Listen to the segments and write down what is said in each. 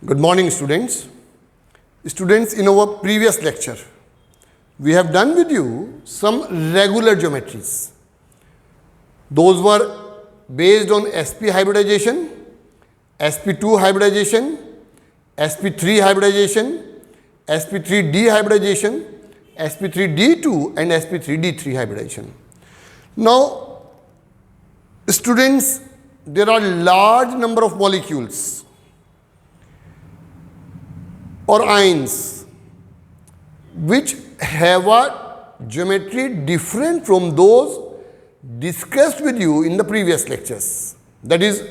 Good morning, students. Students, in our previous lecture, we have done with you some regular geometries. Those were based on sp hybridization, sp2 hybridization, sp3 hybridization, sp3d hybridization, sp3d2 and sp3d3 hybridization. Now, students, there are large number of molecules or ions which have a geometry different from those discussed with you in the previous lectures. That is,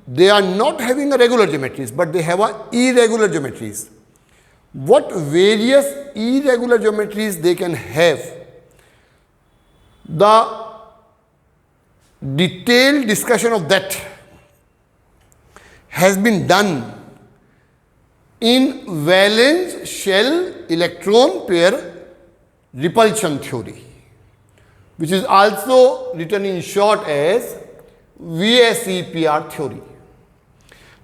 they are not having a regular geometries, but they have a irregular geometries. What various irregular geometries they can have? The detailed discussion of that has been done in valence shell electron pair repulsion theory, which is also written in short as VSEPR theory.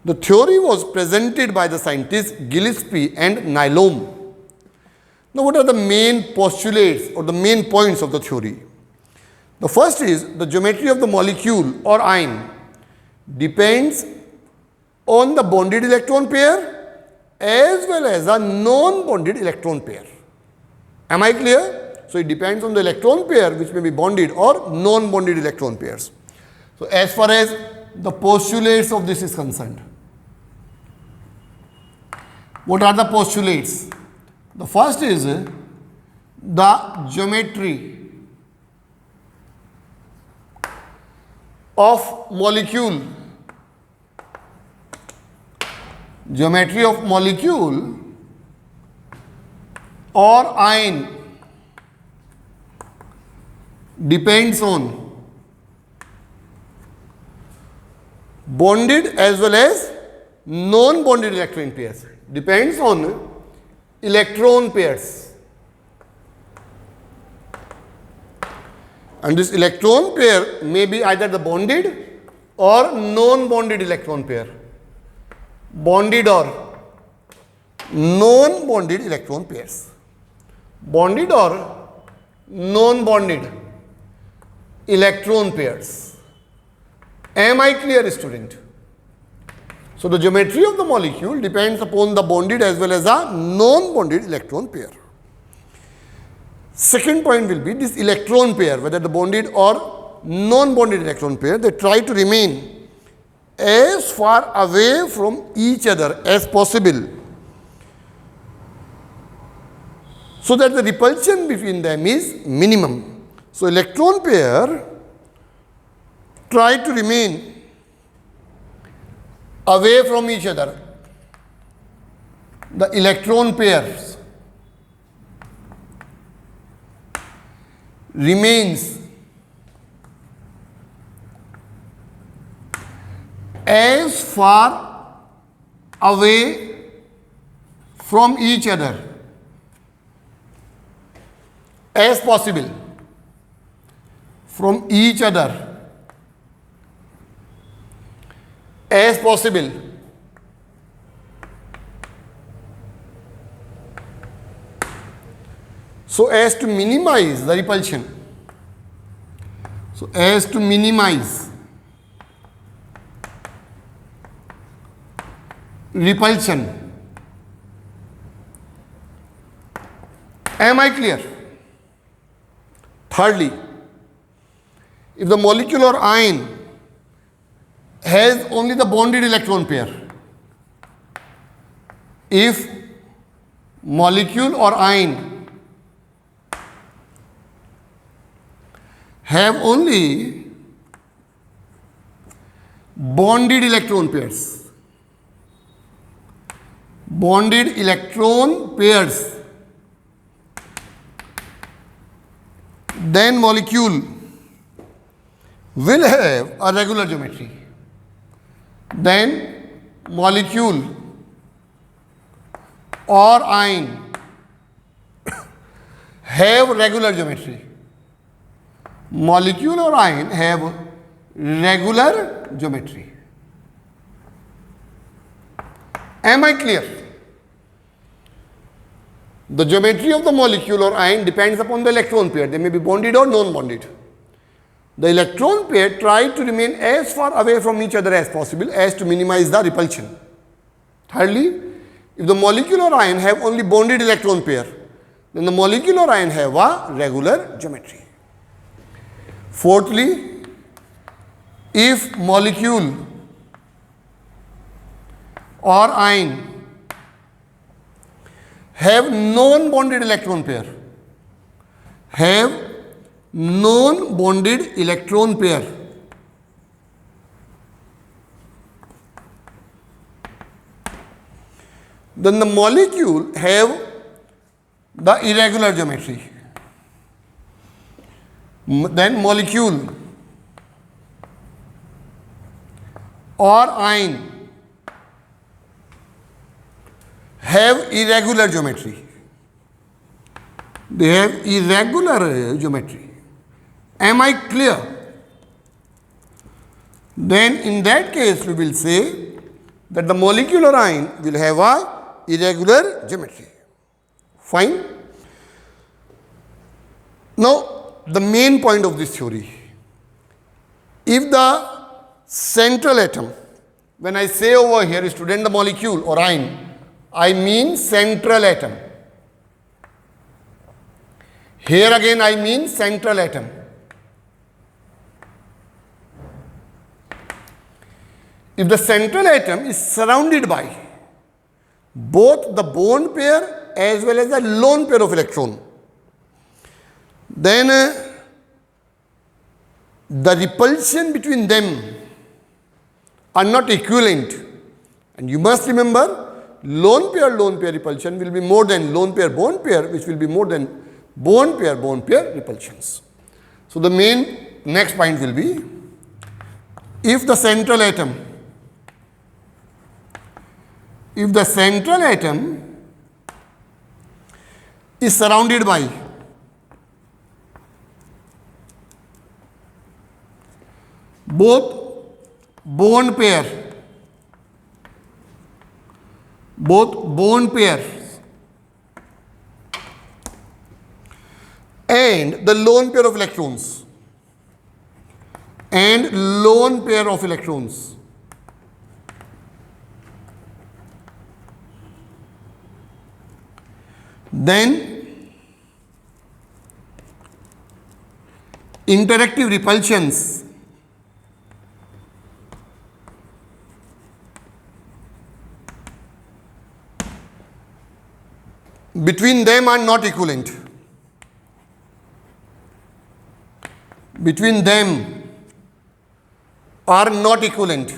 The theory was presented by the scientists Gillespie and Nylom. Now, what are the main postulates or the main points of the theory? The first is the geometry of the molecule or ion depends on the bonded electron pair as well as a non-bonded electron pair. Am I clear? So, it depends on the electron pair which may be bonded or non-bonded electron pairs. So, as far as the postulates of this is concerned, what are the postulates? The first is the geometry of molecule. Geometry of molecule or ion depends on bonded as well as non-bonded electron pairs. Depends on electron pairs. And this electron pair may be either the bonded or non-bonded electron pair. Bonded or non-bonded electron pairs. Bonded or non-bonded electron pairs. Am I clear, student? So, the geometry of the molecule depends upon the bonded as well as a non-bonded electron pair. Second point will be this electron pair, whether the bonded or non-bonded electron pair, they try to remain as far away from each other as possible, so that the repulsion between them is minimum. So, electron pair try to remain away from each other. The electron pairs remains as far away from each other as possible, from each other as possible. So as to minimize the repulsion. So as to minimize repulsion. Am I clear? Thirdly, if the molecule or ion has only the bonded electron pair, if molecule or ion have only bonded electron pairs, then molecule will have a regular geometry. Then molecule or ion have regular geometry. Molecule or ion have regular geometry. Am I clear? The geometry of the molecule or ion depends upon the electron pair. They may be bonded or non-bonded. The electron pair try to remain as far away from each other as possible as to minimize the repulsion. Thirdly, if the molecule or ion have only bonded electron pair, then the molecule or ion have a regular geometry. Fourthly, if molecule or ion have non-bonded electron pair, then the molecule have the irregular geometry. Then molecule or ion have irregular geometry. They have irregular geometry. Am I clear? Then in that case we will say that the molecule or ion will have a irregular geometry. Fine. Now the main point of this theory, if the central atom, when I say over here student the molecule or ion, I mean central atom. Here again I mean central atom. If the central atom is surrounded by both the bond pair as well as the lone pair of electron, then the repulsion between them are not equivalent. And you must remember, lone pair repulsion will be more than lone pair, which will be more than bond pair repulsions. So the main next point will be, if the central atom is surrounded by both bond pairs and the lone pair of electrons then interactive repulsions between them are not equivalent. Are not equivalent.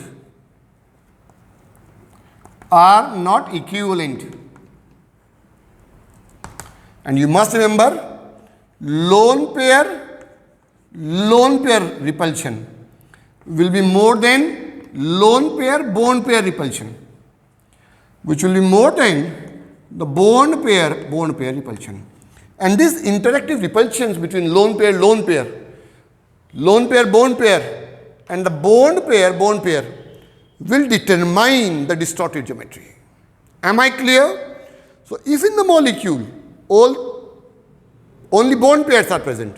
And you must remember, lone pair repulsion will be more than lone pair bond pair repulsion, which will be more than the bond pair repulsion. And these interactive repulsions between lone pair bond pair and the bond pair will determine the distorted geometry. Am I clear? So if in the molecule only bond pairs are present,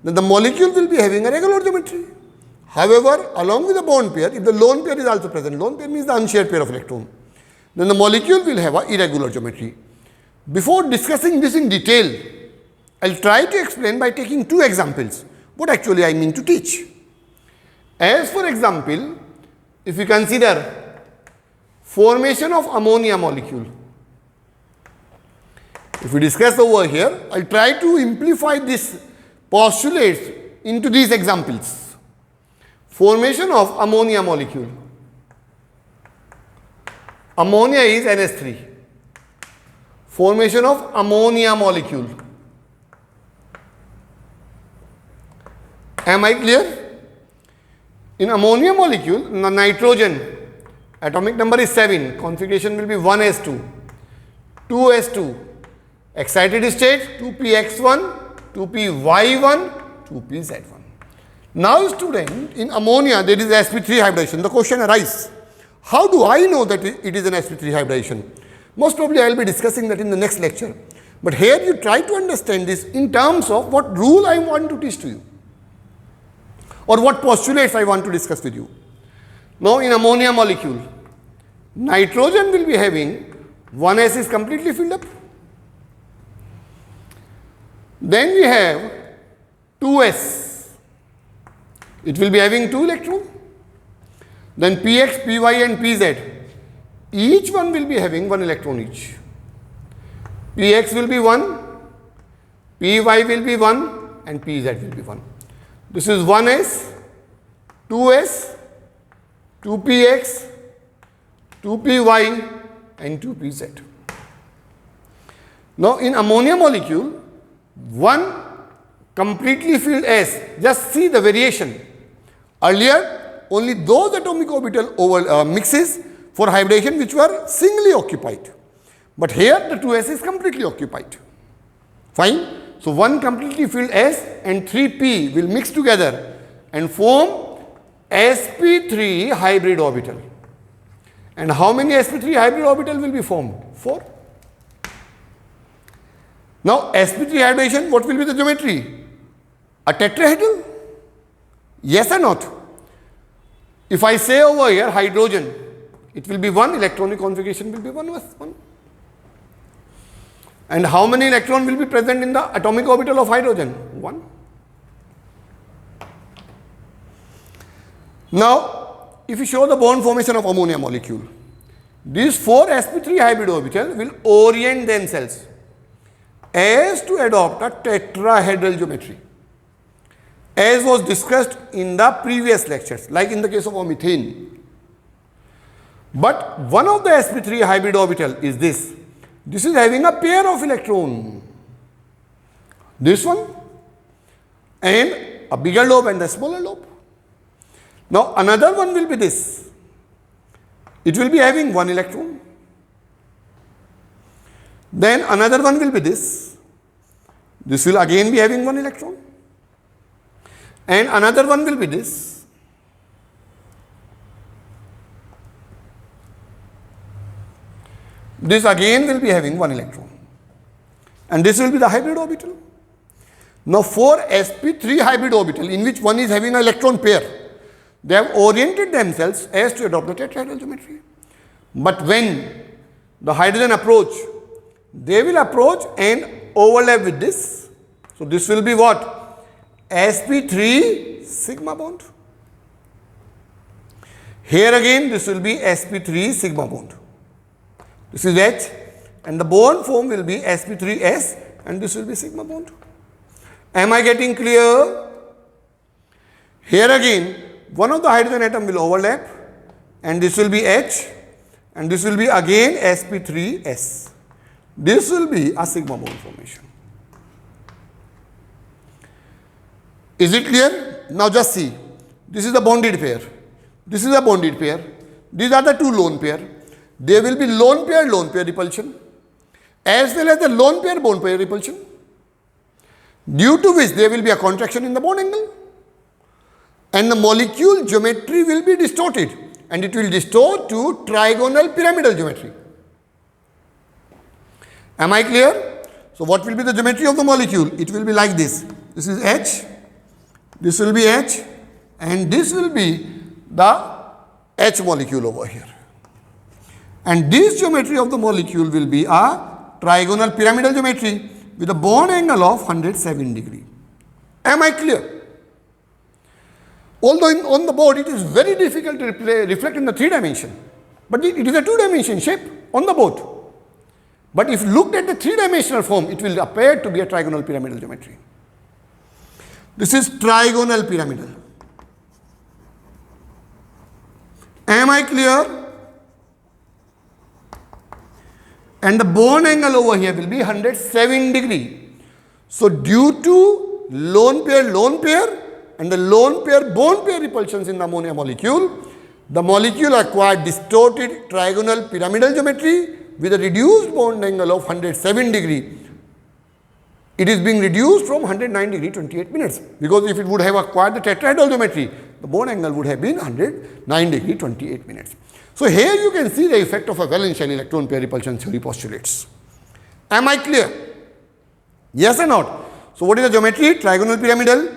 then the molecule will be having a regular geometry. However, along with the bond pair, if the lone pair is also present, lone pair means the unshared pair of electron, then the molecule will have an irregular geometry. Before discussing this in detail, I'll try to explain by taking two examples what actually I mean to teach. As for example, if we consider formation of ammonia molecule, if we discuss over here, I'll try to amplify these postulates into these examples. Formation of ammonia molecule. Ammonia is NH3. Formation of ammonia molecule. Am I clear? In ammonia molecule, the nitrogen atomic number is 7. Configuration will be 1s2, 2s2. Excited state 2px1, 2py1, 2pz1. Now student, in ammonia there is sp3 hybridization. The question arises, How do I know that it is an sp3 hybridization? Most probably I will be discussing that in the next lecture. But here you try to understand this in terms of what rule I want to teach to you, or what postulates I want to discuss with you. Now in ammonia molecule, nitrogen will be having 1s is completely filled up. Then we have 2s. It will be having 2 electrons. Then px, py and pz. Each one will be having 1 electron each. Px will be 1, py will be 1 and pz will be 1. This is 1s, 2s, 2px, 2py and 2pz. Now in ammonia molecule, one completely filled S, just see the variation. Earlier, only those atomic orbital mixes for hybridization which were singly occupied. But here the 2s is completely occupied. Fine. So one completely filled S and 3p will mix together and form sp3 hybrid orbital. And how many sp3 hybrid orbital will be formed? 4. Now sp3 hybridization, what will be the geometry? A tetrahedral? Yes or not? If I say over here hydrogen, it will be 1, electronic configuration will be 1. And how many electrons will be present in the atomic orbital of hydrogen? 1. Now, if you show the bond formation of ammonia molecule, these 4 sp3 hybrid orbitals will orient themselves as to adopt a tetrahedral geometry, as was discussed in the previous lectures, like in the case of methane. But one of the sp3 hybrid orbital is this. This is having a pair of electrons. This one and a bigger lobe and the smaller lobe. Now another one will be this. It will be having 1 electron. Then another one will be this. This will again be having 1 electron. And another one will be this. This again will be having 1 electron. And this will be the hybrid orbital. Now 4 sp3 hybrid orbital in which one is having an electron pair, they have oriented themselves as to adopt the tetrahedral geometry. But when the hydrogen approach, they will approach and overlap with this. So this will be what? sp3 sigma bond. Here again this will be sp3 sigma bond. This is H and the bond form will be sp3s and this will be sigma bond. Am I getting clear? Here again one of the hydrogen atom will overlap and this will be H and this will be again sp3s. This will be a sigma bond formation. Is it clear? Now just see. This is the bonded pair. This is a bonded pair. These are the 2 lone pair. There will be lone pair repulsion as well as the lone pair bond pair repulsion, due to which there will be a contraction in the bond angle and the molecule geometry will be distorted and it will distort to trigonal pyramidal geometry. Am I clear? So what will be the geometry of the molecule? It will be like this. This is H, this will be H and this will be the H molecule over here. And this geometry of the molecule will be a trigonal pyramidal geometry with a bond angle of 107 degree. Am I clear? Although on the board it is very difficult to reflect in the 3 dimension, but it is a 2-dimension shape on the board. But if looked at the 3-dimensional form, it will appear to be a trigonal pyramidal geometry. This is trigonal pyramidal. Am I clear? And the bond angle over here will be 107 degree. So due to lone pair and the lone pair bond pair repulsions in the ammonia molecule, the molecule acquired distorted trigonal pyramidal geometry with a reduced bond angle of 107 degree. It is being reduced from 109 degree 28 minutes, because if it would have acquired the tetrahedral geometry, the bond angle would have been 109 degree 28 minutes. So here you can see the effect of a Wallenstein electron pair repulsion theory postulates. Am I clear? Yes or not? So what is the geometry? Trigonal pyramidal.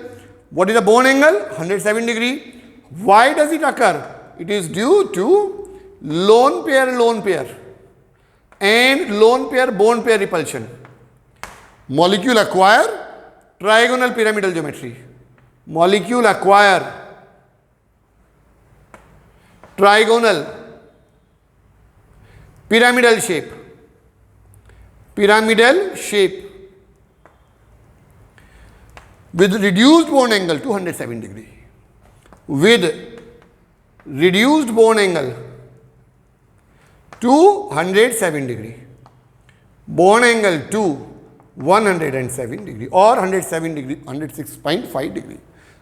What is the bone angle? 107 degree. Why does it occur? It is due to lone pair and lone pair bone pair repulsion. Molecule acquire trigonal pyramidal geometry. Molecule acquire trigonal pyramidal shape with reduced bone angle 207 degree, with reduced bone angle 207 degree, bone angle to 107 degree or 107 degree, 106.5 degree.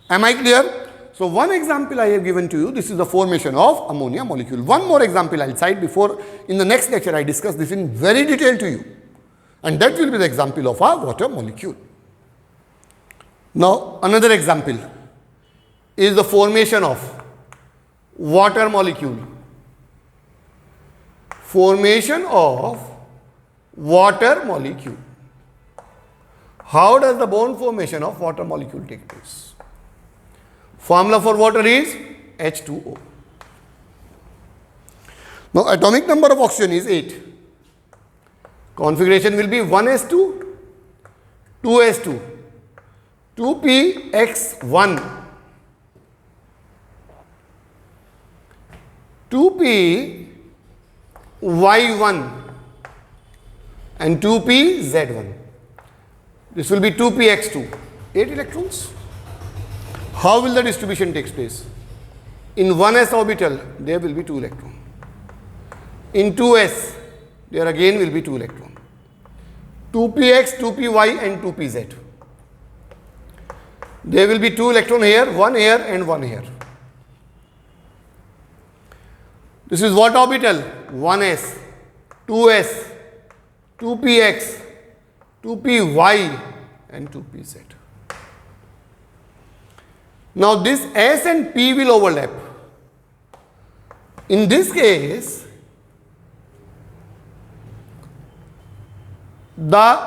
Am I clear? So one example I have given to you, this is the formation of ammonia molecule. One more example I will cite before in the next lecture I discuss this in very detail to you, and that will be the example of our water molecule. Now another example is the formation of water molecule. Formation of water molecule. How does the bone formation of water molecule take place? Formula for water is H2O. Now atomic number of oxygen is 8. Configuration will be 1s2, 2s2, 2px1, 2py1 and 2pz1. This will be 2px2, 8 electrons. How will the distribution take place? In 1s orbital, there will be 2 electrons. In 2s, there again will be 2 electrons. 2px, 2py and 2pz. There will be 2 electrons here, 1 here and 1 here. This is what orbital? 1s, 2s, 2px, 2py and 2pz. Now this S and P will overlap. In this case, the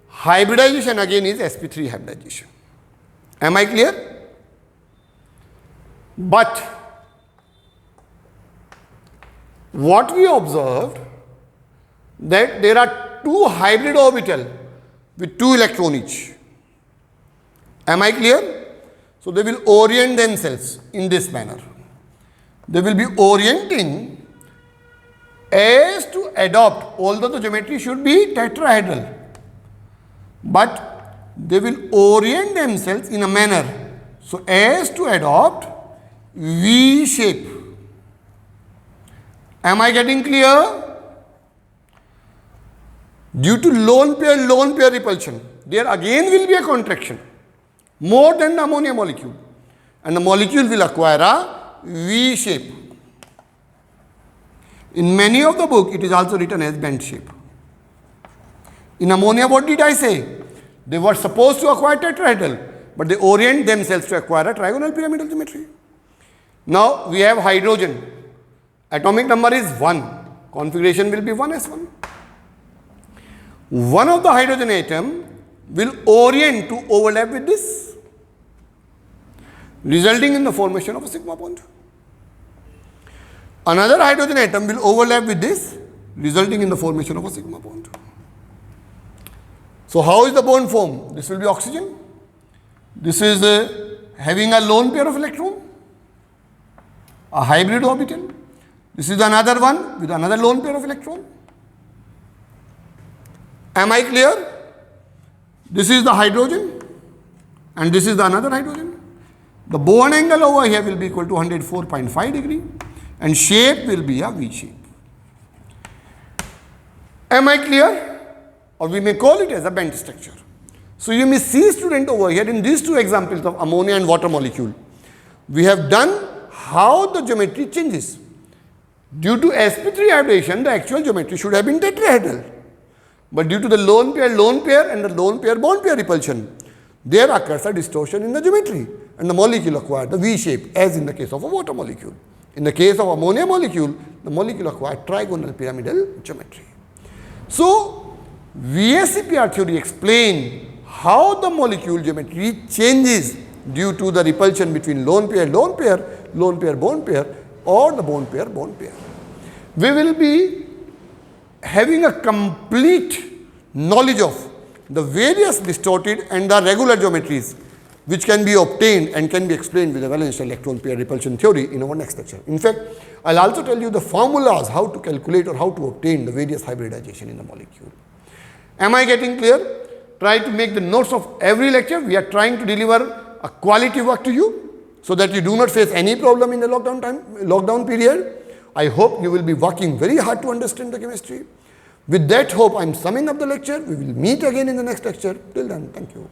hybridization again is sp3 hybridization. Am I clear? But what we observed, that there are 2 hybrid orbital with 2 electron each. Am I clear? So they will orient themselves in this manner. They will be orienting as to adopt, although the geometry should be tetrahedral, but they will orient themselves in a manner so as to adopt V shape. Am I getting clear? Due to lone pair repulsion, there again will be a contraction more than the ammonia molecule, and the molecule will acquire a V shape. In many of the book, it is also written as bent shape. In ammonia, what did I say? They were supposed to acquire tetrahedral, but they orient themselves to acquire a trigonal pyramidal geometry. Now we have hydrogen. Atomic number is 1. Configuration will be 1s1. One of the hydrogen atom will orient to overlap with this, resulting in the formation of a sigma bond. Another hydrogen atom will overlap with this, resulting in the formation of a sigma bond. So how is the bond formed? This will be oxygen. This is having a lone pair of electron, a hybrid orbital. This is another one with another lone pair of electron. Am I clear? This is the hydrogen and this is the another hydrogen. The bond angle over here will be equal to 104.5 degree and shape will be a V shape. Am I clear? Or we may call it as a bent structure. So you may see, student, over here in these 2 examples of ammonia and water molecule, we have done how the geometry changes. Due to sp3 hybridization, the actual geometry should have been tetrahedral. But due to the lone pair and the lone pair bond pair repulsion, there occurs a distortion in the geometry and the molecule acquires the V shape, as in the case of a water molecule. In the case of ammonia molecule, the molecule acquired trigonal pyramidal geometry. So, VSEPR theory explains how the molecule geometry changes due to the repulsion between lone pair, lone pair, lone pair, bone pair, or the bone pair, bone pair. We will be having a complete knowledge of the various distorted and the regular geometries which can be obtained and can be explained with the valence electron pair repulsion theory in our next lecture. In fact, I'll also tell you the formulas how to calculate or how to obtain the various hybridization in the molecule. Am I getting clear? Try to make the notes of every lecture. We are trying to deliver a quality work to you so that you do not face any problem in the lockdown period. I hope you will be working very hard to understand the chemistry. With that hope, I am summing up the lecture. We will meet again in the next lecture. Till then, thank you.